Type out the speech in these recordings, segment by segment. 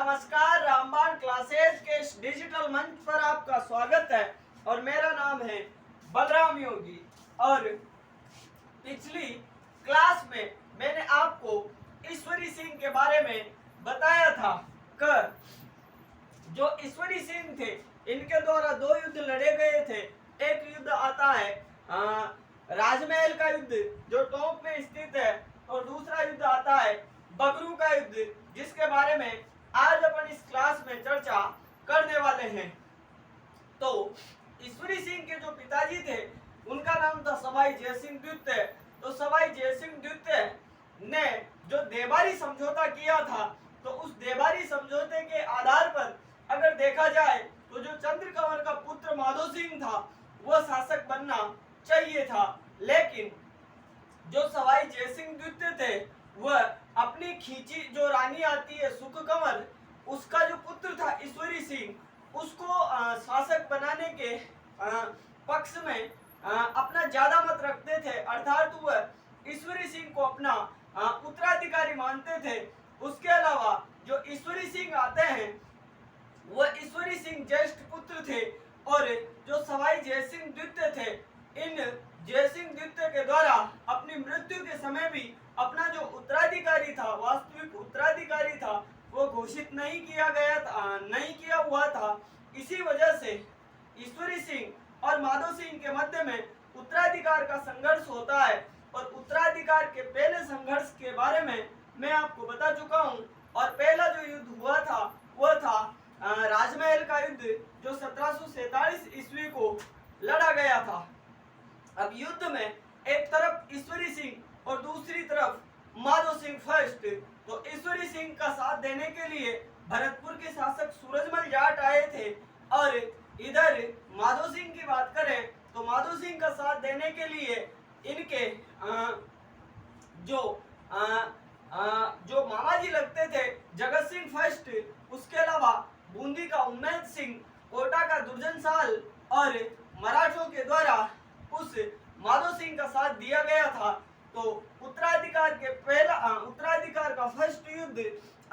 नमस्कार, रामबाण क्लासेज के इस डिजिटल मंच पर आपका स्वागत है और मेरा नाम है बलराम योगी। और पिछली क्लास में मैंने आपको ईश्वरी सिंह के बारे में बताया था कि जो ईश्वरी सिंह थे इनके द्वारा दो युद्ध लड़े गए थे। एक युद्ध आता है राजमहल का युद्ध जो टोंक में स्थित है, और दूसरा युद्ध आता है बगरू का युद्ध, जिसके बारे में आज अपन इस क्लास में चर्चा करने वाले हैं। तो ईश्वरी सिंह के जो पिताजी थे उनका नाम था सवाई जयसिंह द्वितीय। तो सवाई जयसिंह द्वितीय ने जो देवारी समझौता किया था, तो उस देवारी समझौते के आधार पर अगर देखा जाए तो जो चंद्रकंवर का पुत्र माधो सिंह था वह शासक बनना चाहिए था, लेकिन जो सवाई जयसिंह द्वितीय थे वह अपनी खींची जो रानी आती है सुखकंवर, उसका जो पुत्र था ईश्वरी सिंह, उसको शासक बनाने के पक्ष में अपना ज्यादा मत रखते थे, अर्थात वह ईश्वरी सिंह को अपना उत्तराधिकारी मानते थे। उसके अलावा जो ईश्वरी सिंह आते हैं वह ईश्वरी सिंह ज्येष्ठ पुत्र थे, और जो सवाई जयसिंह द्वितीय थे, इन जयसिंह द्वितीय के द्वारा अपनी मृत्यु के समय भी अपना जो उत्तराधिकारी था, वास्तविक उत्तराधिकारी था, वो घोषित नहीं किया हुआ था। इसी वजह से ईश्वरी सिंह और माधो सिंह के मध्य में उत्तराधिकार का संघर्ष होता है, और उत्तराधिकार के पहले संघर्ष के बारे में मैं आपको बता चुका हूं। और पहला जो युद्ध हुआ था वह था राजमहल का युद्ध, जो 1747 ईस्वी को लड़ा गया था। अब युद्ध में एक तरफ ईश्वरी सिंह और दूसरी तरफ माधो सिंह फर्स्ट। तो ईश्वरी सिंह का साथ देने के लिए भरतपुर के शासक सूरजमल जाट आए थे, और इधर माधो सिंह की बात करें तो माधो सिंह का साथ देने के लिए इनके जो मामा जी लगते थे जगत सिंह फर्स्ट, उसके अलावा बूंदी का उम्मेद सिंह, कोटा का दुर्जन साल, और मराठों के द्वारा उस माधो सिंह का साथ दिया गया था। तो उत्तराधिकार का फर्स्ट युद्ध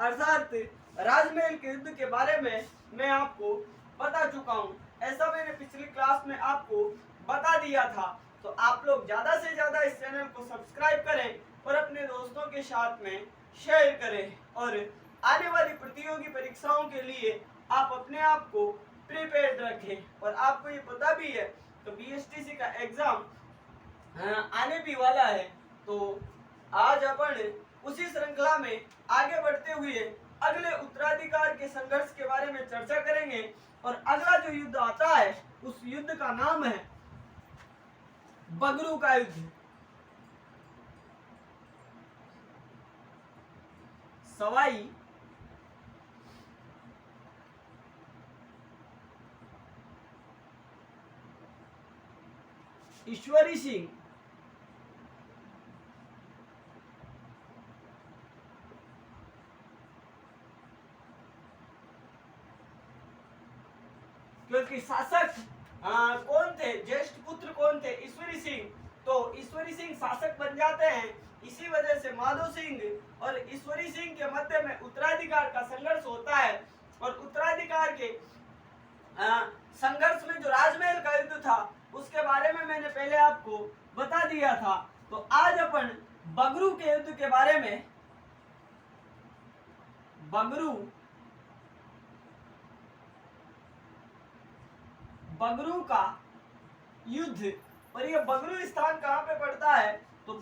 अर्थात राजमहल के युद्ध के बारे में मैं आपको बता चुका हूं। ऐसा मैंने पिछली क्लास में आपको बता दिया था। तो आप लोग ज्यादा से ज्यादा इस चैनल को सब्सक्राइब करें और अपने दोस्तों के साथ में शेयर करें, और आने वाली प्रतियोगी परीक्षाओं के लिए आप अपने आप को प्रिपेयर्ड रखें। और आपको ये पता भी है तो बीएसटीसी का एग्जाम आने भी वाला है। तो आज अपन उसी श्रृंखला में आगे बढ़ते हुए अगले उत्तराधिकार के संघर्ष के बारे में चर्चा करेंगे। और अगला जो युद्ध आता है उस युद्ध का नाम है बगरू का युद्ध। सवाई ईश्वरी सिंह क्योंकि शासक कौन थे, ज्येष्ठ पुत्र कौन थे, ईश्वरी सिंह। तो ईश्वरी सिंह शासक बन जाते हैं, इसी वजह से माधो सिंह और ईश्वरी सिंह के मध्य में उत्तराधिकार का संघर्ष होता है। और उत्तराधिकार के संघर्ष में जो राजमहल का युद्ध था उसके बारे में मैंने पहले आपको बता दिया था। तो आज अपन बगरू के युद्ध के बारे में, बगरू का युद्ध, और ये बगरू स्थान कहाँ पे पड़ता है, तो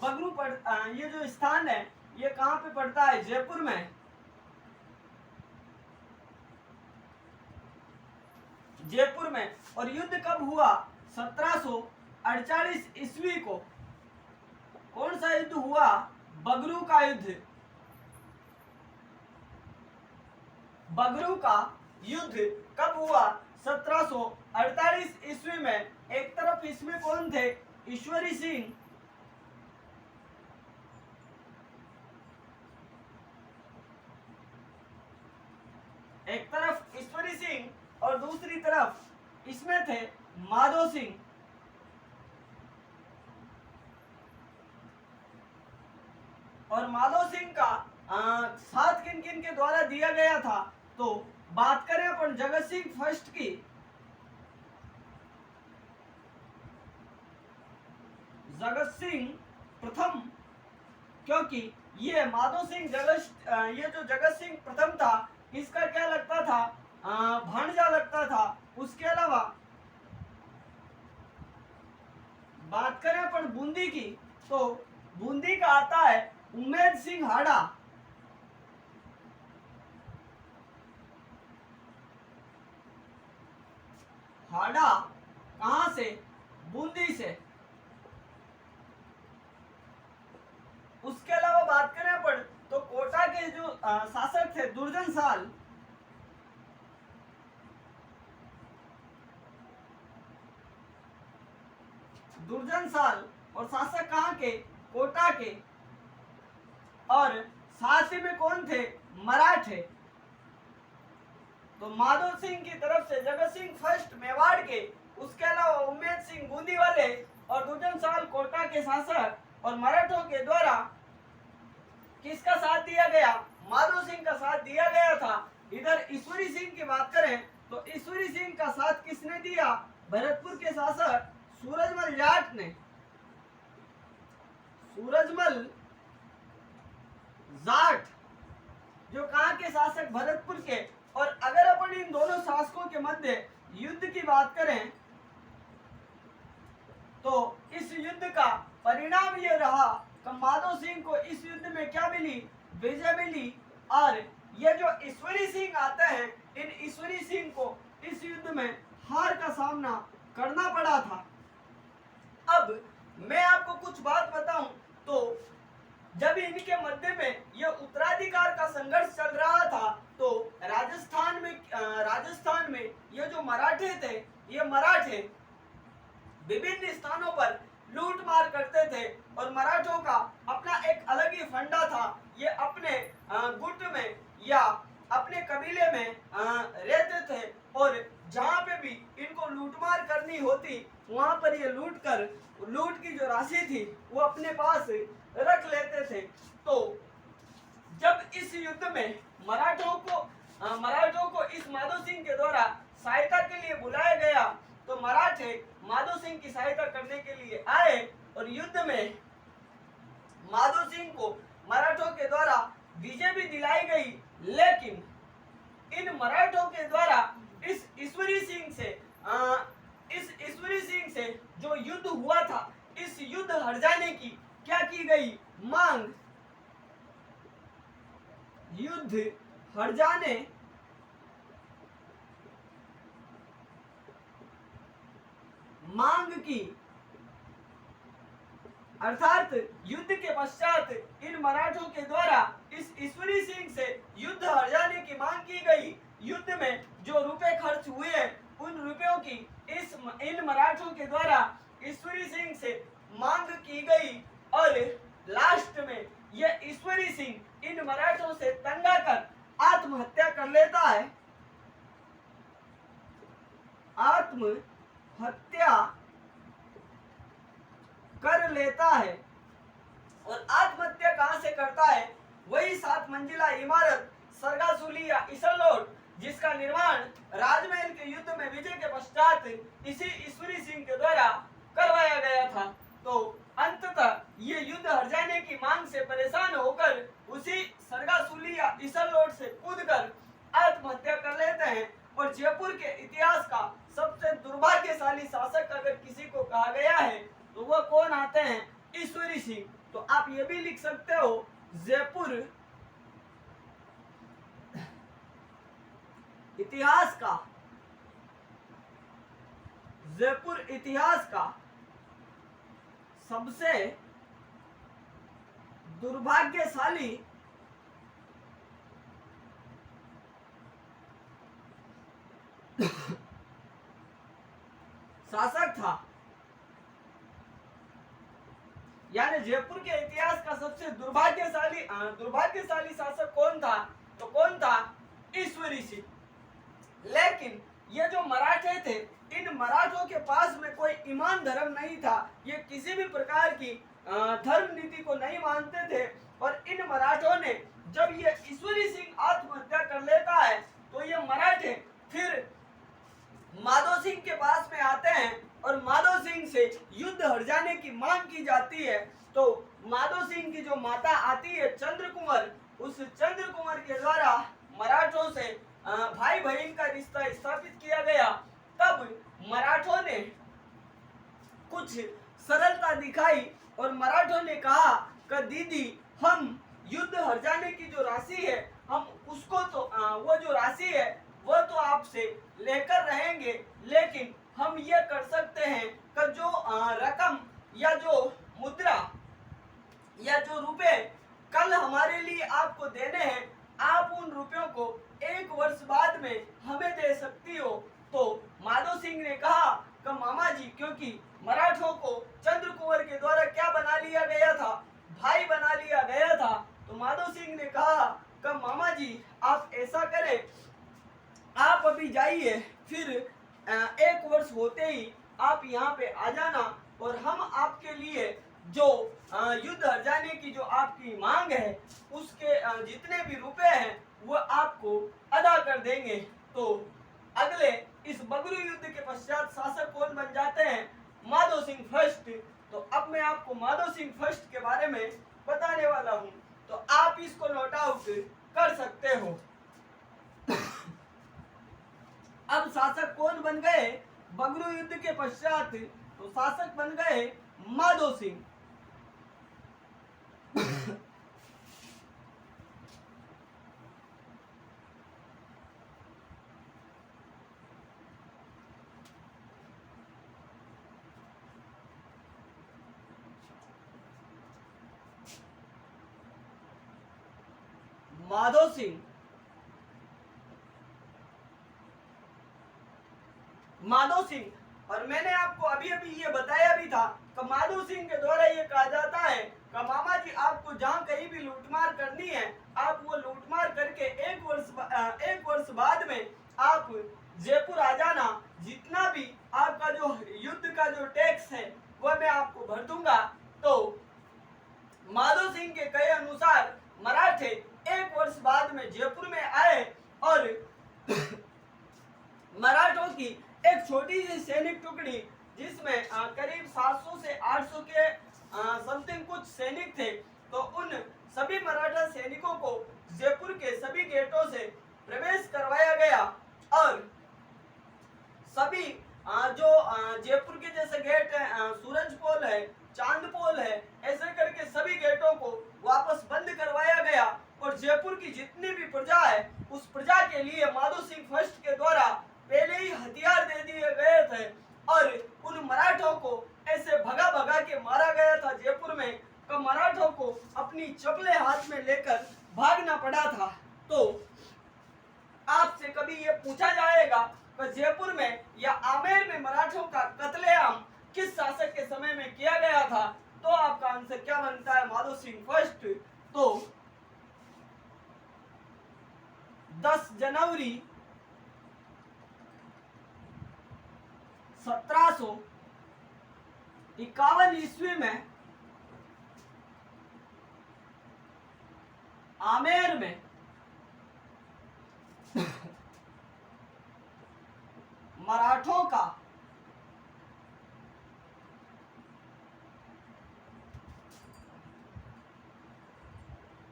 ये जो स्थान है ये कहाँ पे पड़ता है, जयपुर में। जयपुर में। और युद्ध कब हुआ, 1748 ईस्वी को। कौन सा युद्ध हुआ, बगरू का युद्ध। बगरू का युद्ध कब हुआ, 1748 ईस्वी में। एक तरफ इसमें कौन थे, ईश्वरी सिंह, एक तरफ ईश्वरी सिंह और दूसरी तरफ इसमें थे माधो सिंह। और माधो सिंह का साथ किन किन के द्वारा दिया गया था, तो बात करें अपन जगत सिंह फर्स्ट की, जगत सिंह प्रथम, क्योंकि ये माधो सिंह ये जो जगत सिंह प्रथम था इसका क्या लगता था, भांजा लगता था। उसके अलावा बात करें अपन बूंदी की, तो बूंदी का आता है उम्मेद सिंह हाड़ा। हाड़ा कहां से, बूंदी से। उसके अलावा बात करें अपन तो कोटा के जो शासक थे दुर्जन साल, दुर्जन साल और शासक कहां के, कोटा के। और साथ ही में कौन थे, मराठे। तो माधो सिंह की तरफ से जगत सिंह फर्स्ट मेवाड़ के, उसके अलावा उम्मेद सिंह बूंदी वाले और दुर्जन साल कोटा के शासक, और मराठों के द्वारा किसका साथ दिया गया, माधो सिंह का साथ दिया गया था। इधर ईश्वरी सिंह की बात करें तो ईश्वरी सिंह का साथ किसने दिया, भरतपुर के शासक सूरजमल जाट ने, सूरजमल जाट, जो कहां के शासक, भरतपुर के। और अगर अपन इन दोनों शासकों के मध्य युद्ध की बात करें तो इस युद्ध का परिणाम ये रहा कि माधो सिंह को इस युद्ध में क्या मिली, विजय मिली। और ये जो ईश्वरी सिंह आते हैं, इन ईश्वरी सिंह को इस युद्ध में हार का सामना करना पड़ा था। अब मैं आपको कुछ बात बताऊं तो जब इनके मध्य में यह उत्तराधिकार का संघर्ष चल रहा था तो राजस्थान में ये जो मराठे थे, ये मराठे विभिन्न स्थानों पर लूट मार करते थे। और मराठों का अपना एक अलग ही फंडा था। ये अपने गुट में या अपने कबीले में रहते थे और जहां पे भी इनको लूटमार करनी होती वहां पर ये लूट की जो राशि थी वो अपने पास रख लेते थे। तो जब इस युद्ध में मराठों को इस माधो सिंह के द्वारा सहायता के लिए बुलाया गया तो मराठे माधो सिंह की सहायता करने के लिए आए और युद्ध में माधो सिंह को मराठों के द्वारा विजय भी दिलाई गई। लेकिन इन मराठों के द्वारा इस ईश्वरी सिंह से जो युद्ध हुआ था, इस युद्ध हर जाने की क्या की गई मांग, युद्ध हर जाने मांग की। अर्थात युद्ध के पश्चात इन मराठों के द्वारा इस ईश्वरी सिंह से युद्ध हर जाने की मांग की गई। युद्ध में जो रुपए खर्च हुए उन रुपयों की इन मराठों के द्वारा ईश्वरी सिंह से मांग की गई। और लास्ट में यह ईश्वरी सिंह इन मराठों से तंग आकर आत्महत्या कर लेता है। आत्महत्या कर लेता है। और आत्महत्या कहां से करता है, वही 7 मंजिला इमारत सरगासुली या इसलोट जिसका निर्माण राजमहल के युद्ध में विजय के पश्चात इसी ईश्वरी सिंह के द्वारा करवाया गया था। तो अंततः ये युद्ध हर जाने की मांग से परेशान होकर उसी सरगासुली या इसलोट से कूदकर आत्महत्या कर लेते हैं। और जयपुर के इतिहास का सबसे दुर्भाग्यशाली शासक अगर किसी को कहा गया है तो वह कौन आते हैं, ईश्वरी सिंह। तो आप ये भी लिख सकते हो जयपुर इतिहास का सबसे दुर्भाग्यशाली शासक था। यानी जयपुर के इतिहास का सबसे दुर्भाग्यशाली शासक कौन था, तो कौन था, ईश्वरी सिंह। लेकिन ये जो मराठे थे, इन मराठों के पास में कोई ईमान धर्म नहीं था। ये किसी भी प्रकार की धर्म नीति को नहीं मानते थे। और इन मराठों ने जब ये ईश्वरी सिंह आत्महत्या कर लेता है ये मराठे फिर माधो सिंह के पास में आते हैं और माधो सिंह से युद्ध हट जाने की मांग की जाती है। तो माधो सिंह की जो माता आती है चंद्र कुंवर, उस चंद्र कुंवर के द्वारा मराठों से भाई बहन का रिश्ता स्थापित किया गया। तब मराठों ने कुछ सरलता दिखाई और मराठों ने कहा कि दीदी हम युद्ध हर जाने की जो राशि है हम उसको तो वो जो राशि है वो तो आपसे लेकर रहेंगे, लेकिन हम ये कर सकते हैं कि जो रकम या जो मुद्रा या जो रुपए कल हमारे लिए आपको देने हैं, आप उन रुपयों को 1 वर्ष बाद में हमें दे सकती हो। तो माधो सिंह ने कहा कि मामा जी, क्योंकि मराठों को चंद्र कुंवर के द्वारा क्या बना लिया गया था, भाई बना लिया गया था। तो माधो सिंह ने कहा कि मामा जी आप ऐसा करें, आप अभी जाइए, फिर 1 वर्ष होते ही आप यहाँ पे आ जाना और हम आपके लिए जो युद्ध हर जाने की जो आपकी मांग है उसके जितने भी रुपए हैं वो आपको अदा कर देंगे। तो अगले इस बगरू युद्ध के पश्चात शासक कौन बन जाते हैं? माधो सिंह फर्स्ट। तो अब मैं आपको माधो सिंह फर्स्ट के बारे में बताने वाला हूँ, तो आप इसको नोट आउट कर सकते हो। अब शासक कौन बन गए बगरू युद्ध के पश्चात? तो शासक बन गए माधो सिंह। माधो सिंह, माधो सिंह, और मैंने आपको अभी अभी ये बताया भी था कि माधो सिंह के द्वारा ये कहा जाता है कि मामा जी आपको जहाँ कहीं भी लूटमार करनी है, आप वो लूटमार करके 1 वर्ष बाद में आप जयपुर आ जाना, जितना भी आपका जो युद्ध का जो टैक्स है वह मैं आपको भर दूंगा। तो माधो सिंह के कहे अनुसार मराठे 1 वर्ष बाद में जयपुर में आए और मराठों की एक छोटी सी सैनिक टुकड़ी, जिसमें करीब 700 से 800 के समथिंग कुछ सैनिक थे, तो उन सभी मराठा सैनिकों को जयपुर के सभी गेटों से प्रवेश करवाया गया और सभी जो जयपुर के जैसे गेट है, सूरज पोल है, चांद पोल है, ऐसे करके सभी गेटों को वापस बंद करवाया गया और जयपुर की जितनी भी प्रजा है उस प्रजा के लिए माधो सिंह फर्स्ट के द्वारा पहले ही हथियार दे दिए गए थे और उन मराठों को ऐसे भगा भगा के मारा गया था जयपुर में कि मराठों को अपनी चप्पलें हाथ में लेकर भागना पड़ा था। तो आपसे कभी ये पूछा जाएगा कि जयपुर में या आमेर में मराठों का कत्लेआम किस शासक के समय में किया गया था, तो आपका आंसर क्या बनता है? माधो सिंह फर्स्ट। तो 10 जनवरी 1751 ईस्वी में आमेर में मराठों का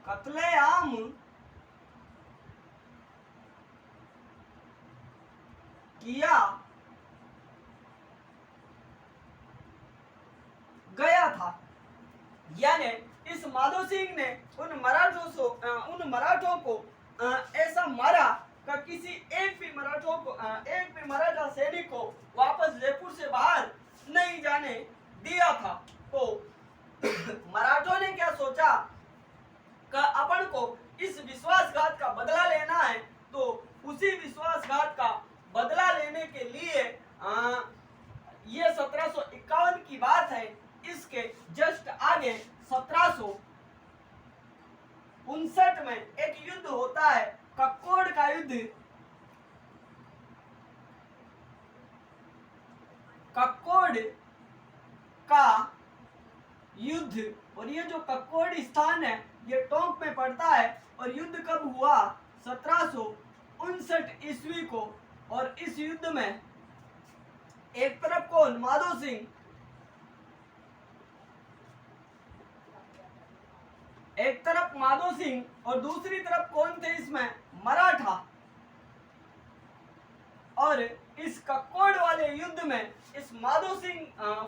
कत्लेआम किया गया था। यानी इस माधो सिंह ने उन मराठों को ऐसा मारा कि किसी एक भी मराठा सैनिक को वापस जयपुर से बाहर नहीं जाने दिया था। तो मराठों ने क्या सोचा कि अपन को इस विश्वासघात का बदला लेना है, तो उसी विश्वासघात का बदला लेने के लिए ये 1751 की बात है। इसके जस्ट आगे 1759 में एक युद्ध होता है, कक्कोड़ का युद्ध। कक्कोड़ का युद्ध, और ये जो कक्कोड़ स्थान है ये टोंक में पड़ता है और युद्ध कब हुआ? 1759 1959 ईस्वी को। और इस युद्ध में एक तरफ कौन, माधो सिंह, एक तरफ माधो सिंह और दूसरी तरफ कौन थे इसमें, मराठा। और इस कक्कोड़ वाले युद्ध में इस माधो सिंह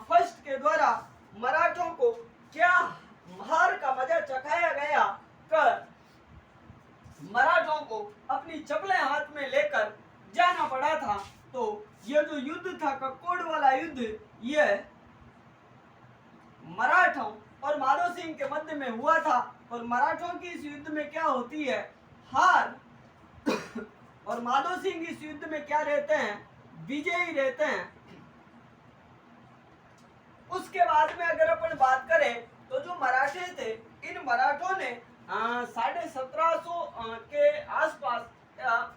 फर्स्ट के द्वारा मराठों को क्या हार का मजा चखाया गया कर मराठों को अपनी चप्पलें हाथ में लेकर जाना पड़ा था। तो यह जो युद्ध था, कक्कोड़ वाला युद्ध, यह मराठों और माधो सिंह के मध्य में हुआ था। और मराठों की इस युद्ध में क्या होती है, हार। और माधो सिंह इस युद्ध में क्या रहते हैं, विजयी रहते हैं। उसके बाद में अगर अपन बात करें तो जो मराठे थे, इन मराठों ने 1750 के आसपास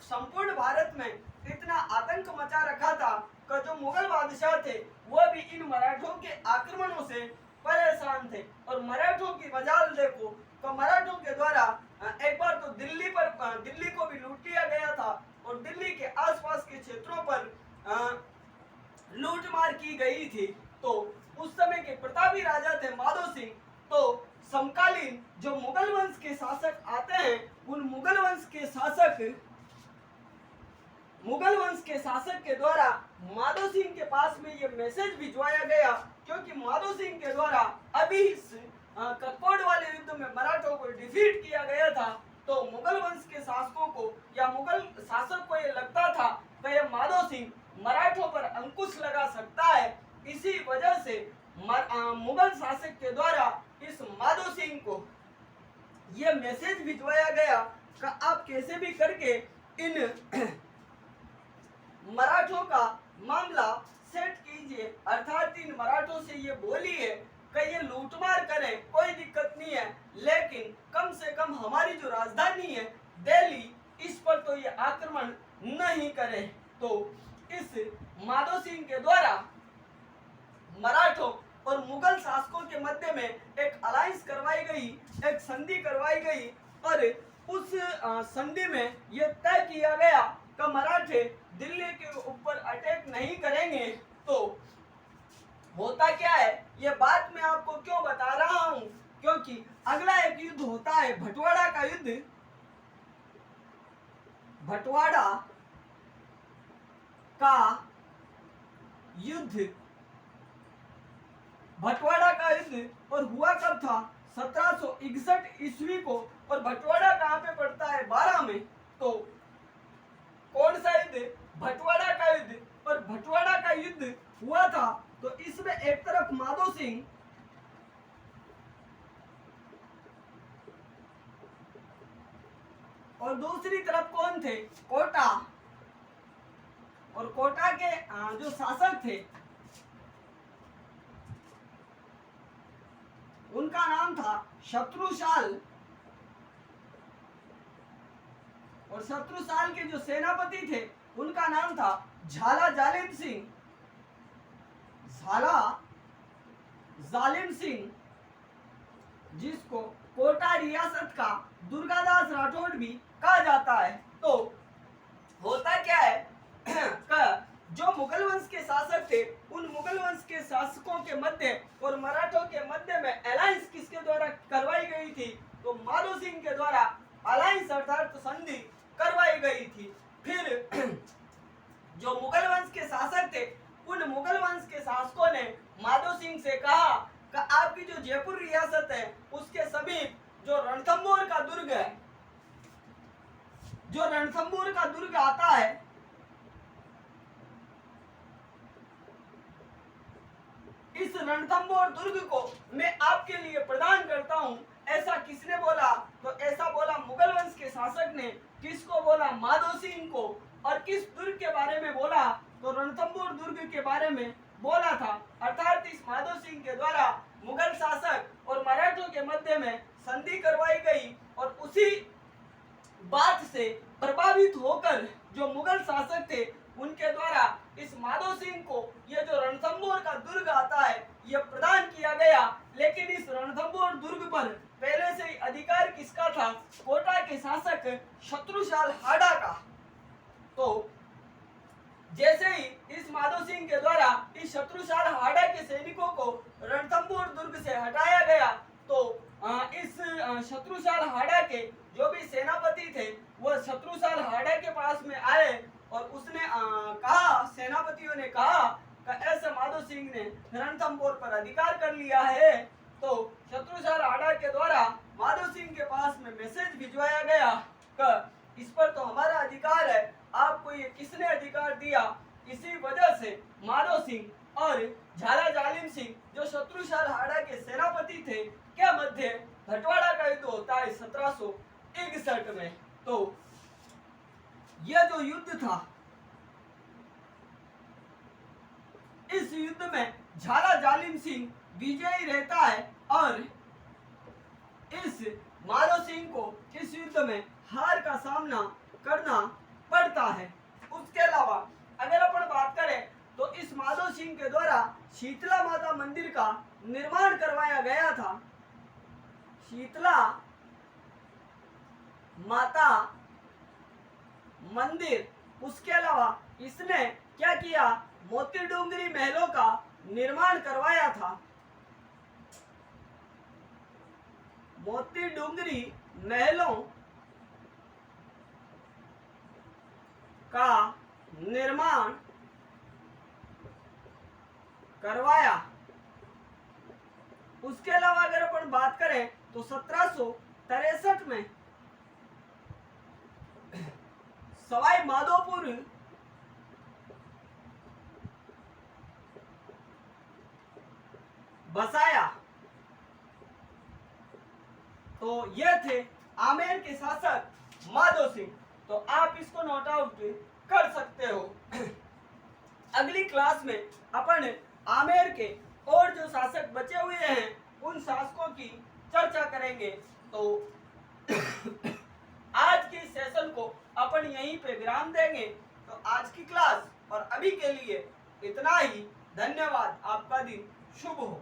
संपूर्ण भारत में इतना आतंक मचा रखा था कि जो मुगल बादशाह थे वह भी इन मराठों के आक्रमणों से परेशान थे। और मराठों की मजाल देखो तो मराठों के द्वारा एक बार तो दिल्ली को भी लूट लिया गया था और दिल्ली के आसपास के क्षेत्रों पर लूटमार की गई थी। तो उस समय के प्रतापी राजा थे माधो सिंह। तो समकालीन जो मुगल वंश के शासक आते हैं, उन मुगल वंश के शासक के द्वारा माधो सिंह के पास में ये मैसेज भिजवाया गया, क्योंकि माधो सिंह के द्वारा अभी इस कक्कोड़ वाले युद्ध में मराठों को डिफीट किया गया था। तो मुगल वंश के शासकों को या मुगल शासक को ये लगता था कि यह माधो सिंह मराठों पर अंकुश लगा सकता है। इसी वजह से मुगल शासक के द्वारा इस माधो सिंह को यह मैसेज भिजवाया गया कि आप कैसे भी करके इन मराठों का मामला सेट कीजिए, अर्थात इन मराठों से ये बोलिए कि ये लूटमार करें, कोई दिक्कत नहीं है, लेकिन कम से कम हमारी जो राजधानी है दिल्ली, इस पर तो ये आक्रमण नहीं करे। तो इस माधो सिंह के द्वारा मराठों और मुगल शासकों के मध्य में एक अलायंस करवाई गई, एक संधि करवाई गई। और उस संधि में यह तय किया गया कि मराठे दिल्ली के ऊपर अटैक नहीं करेंगे। तो होता क्या है, ये बात मैं आपको क्यों बता रहा हूं, क्योंकि अगला एक युद्ध होता है भटवाड़ा का युद्ध। भटवाड़ा का युद्ध, भटवाड़ा का युद्ध और हुआ कब था, 1761 ईस्वी को। और भटवाड़ा कहाँ पे पड़ता है, 12 में। तो कौन सा युद्ध, भटवाड़ा का युद्ध। और भटवाड़ा का युद्ध हुआ था तो इसमें एक तरफ माधो सिंह और दूसरी तरफ कौन थे, कोटा। और कोटा के जो शासक थे उनका नाम था शत्रुसाल। और शत्रुसाल के जो सेनापति थे उनका नाम था झाला जालिम सिंह, झाला जालिम सिंह, जिसको कोटा रियासत का दुर्गादास राठौड़ भी कहा जाता है। तो होता क्या है जो मुगल वंश के शासक थे, उन मुगल वंश के शासकों के मध्य और मराठों के मध्य में अलायंस किसके द्वारा करवाई गई थी, तो माधो सिंह के द्वारा अलायंस अर्थात संधि करवाई गई थी। फिर जो मुगल वंश के शासक थे, उन मुगल वंश के शासकों ने माधो सिंह से कहा कि आपकी जो जयपुर रियासत है उसके समीप जो रणथंभौर का दुर्ग है, जो रणथंभौर का दुर्ग आता है, इस रणथंभौर दुर्ग को मैं आपके लिए प्रदान करता हूं। ऐसा किसने बोला, तो ऐसा बोला मुगल वंश के शासक ने। किसको बोला, माधो सिंह को। और किस दुर्ग के बारे में बोला, तो रणथंभौर दुर्ग के बारे में बोला था। अर्थात इस माधो सिंह के द्वारा मुगल शासक और मराठों के मध्य में संधि करवाई गई। और उसी बात से प्रभावित होकर जो मुगल शासक थे उनके द्वारा इस माधो सिंह को यह जो रणथंभौर का दुर्ग आता है यह प्रदान किया गया। लेकिन इस रणथंभौर दुर्ग पर पहले से ही अधिकार किसका था, कोटा के शासक शत्रुसाल हाड़ा का। तो जैसे ही इस माधो सिंह के द्वारा इस शत्रुशाल हाड़ा के सैनिकों को रणथंभौर दुर्ग से हटाया गया, तो इस शत्रुशाल हाड़ा के जो भी सेनापति थे वह शत्रुशाल हाड़ा के पास में आए और उसने कहा, सेनापतियों ने कहा कि ऐसे माधो सिंह ने रणथंभौर पर अधिकार कर लिया है। तो शत्रुशाल हाड़ा के द्वारा माधो सिंह के पास में मैसेज भिजवाया गया कि इस पर तो हमारा अधिकार है, आपको ये किसने अधिकार दिया। इसी वजह से माधो सिंह और झाला जालिम सिंह जो शत्रुशाल हाड़ा के सेनापति थे के मध्य भटवाड़ा का युद्ध होता है 1761 में। तो यह जो युद्ध था, इस युद्ध में झाला जालिम सिंह विजयी रहता है और इस माधो सिंह को इस युद्ध में हार का सामना करना पड़ता है। उसके अलावा अगर अपन बात करें तो इस माधो सिंह के द्वारा शीतला माता मंदिर का निर्माण करवाया गया था। शीतला माता मंदिर, उसके अलावा इसने क्या किया, मोती डूंगरी महलों का निर्माण करवाया था। मोती डूंगरी महलों का निर्माण करवाया। उसके अलावा अगर अपन बात करें तो 1763 में सवाई माधोपुर बसाया। तो ये थे आमेर के शासक माधो सिंह। तो आप इसको नोट आउट कर सकते हो। अगली क्लास में अपन आमेर के और जो शासक बचे हुए हैं उन शासकों की चर्चा करेंगे। तो आज की सेशन को अपन यहीं पे विराम देंगे। तो आज की क्लास और अभी के लिए इतना ही। धन्यवाद। आपका दिन शुभ हो।